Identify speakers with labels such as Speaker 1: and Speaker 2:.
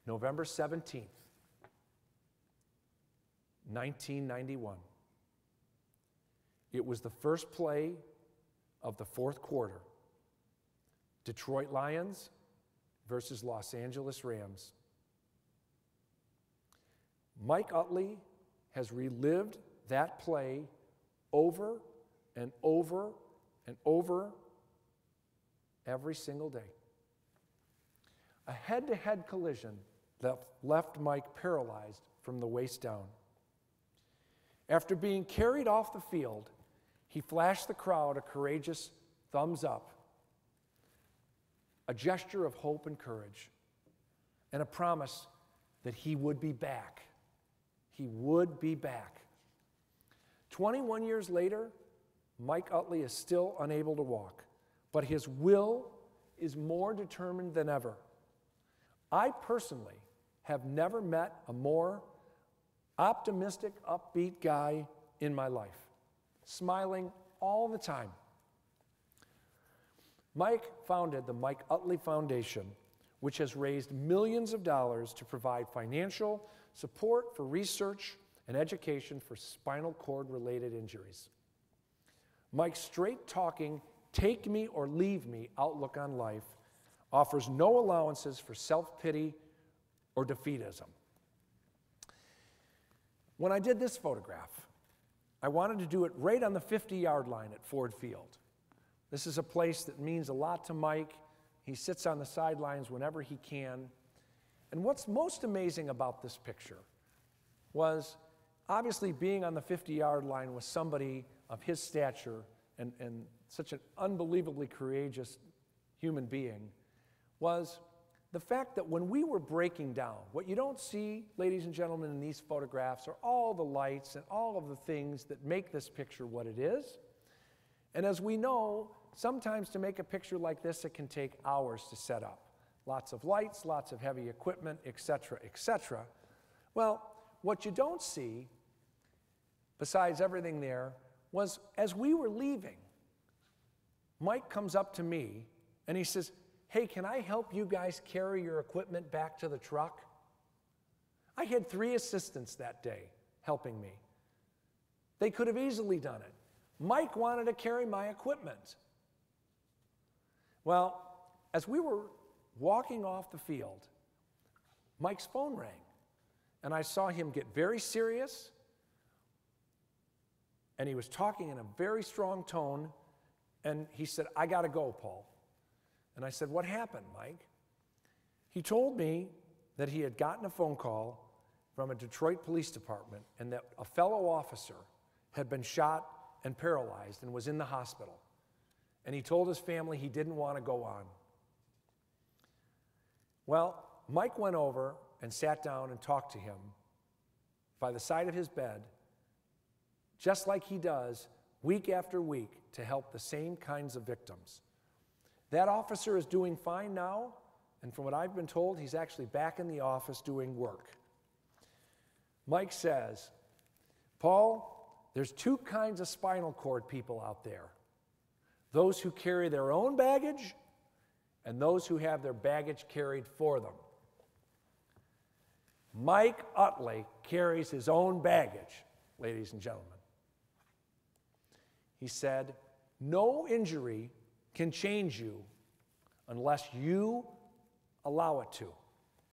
Speaker 1: November 17th, 1991. It was the first play of the fourth quarter. Detroit Lions versus Los Angeles Rams. Mike Utley has relived that play over and over and over every single day. A head-to-head collision that left Mike paralyzed from the waist down. After being carried off the field, he flashed the crowd a courageous thumbs up, a gesture of hope and courage, and a promise that he would be back. He would be back. 21 years later, Mike Utley is still unable to walk, but his will is more determined than ever. I personally have never met a more optimistic, upbeat guy in my life, smiling all the time. Mike founded the Mike Utley Foundation, which has raised millions of dollars to provide financial support for research and education for spinal cord-related injuries. Mike's straight-talking, take me or leave me outlook on life offers no allowances for self-pity or defeatism. When I did this photograph, I wanted to do it right on the 50-yard line at Ford Field. This is a place that means a lot to Mike. He sits on the sidelines whenever he can. And what's most amazing about this picture was obviously being on the 50-yard line with somebody of his stature and such an unbelievably courageous human being was the fact that when we were breaking down, what you don't see, ladies and gentlemen, in these photographs are all the lights and all of the things that make this picture what it is. And as we know, sometimes to make a picture like this, it can take hours to set up. Lots of lights, lots of heavy equipment, etc., etc. Well, what you don't see, besides everything there, was as we were leaving, Mike comes up to me and he says, "Hey, can I help you guys carry your equipment back to the truck?" I had 3 assistants that day helping me. They could have easily done it. Mike wanted to carry my equipment. Well, as we were walking off the field, Mike's phone rang, and I saw him get very serious, and he was talking in a very strong tone, and he said, "I got to go, Paul." And I said, "What happened, Mike?" He told me that he had gotten a phone call from a Detroit police department and that a fellow officer had been shot and paralyzed and was in the hospital. And he told his family he didn't want to go on. Well, Mike went over and sat down and talked to him by the side of his bed, just like he does week after week to help the same kinds of victims. That officer is doing fine now, and from what I've been told, he's actually back in the office doing work. Mike says, "Paul, there's 2 kinds of spinal cord people out there. Those who carry their own baggage and those who have their baggage carried for them." Mike Utley carries his own baggage, ladies and gentlemen. He said, "No injury can change you unless you allow it to."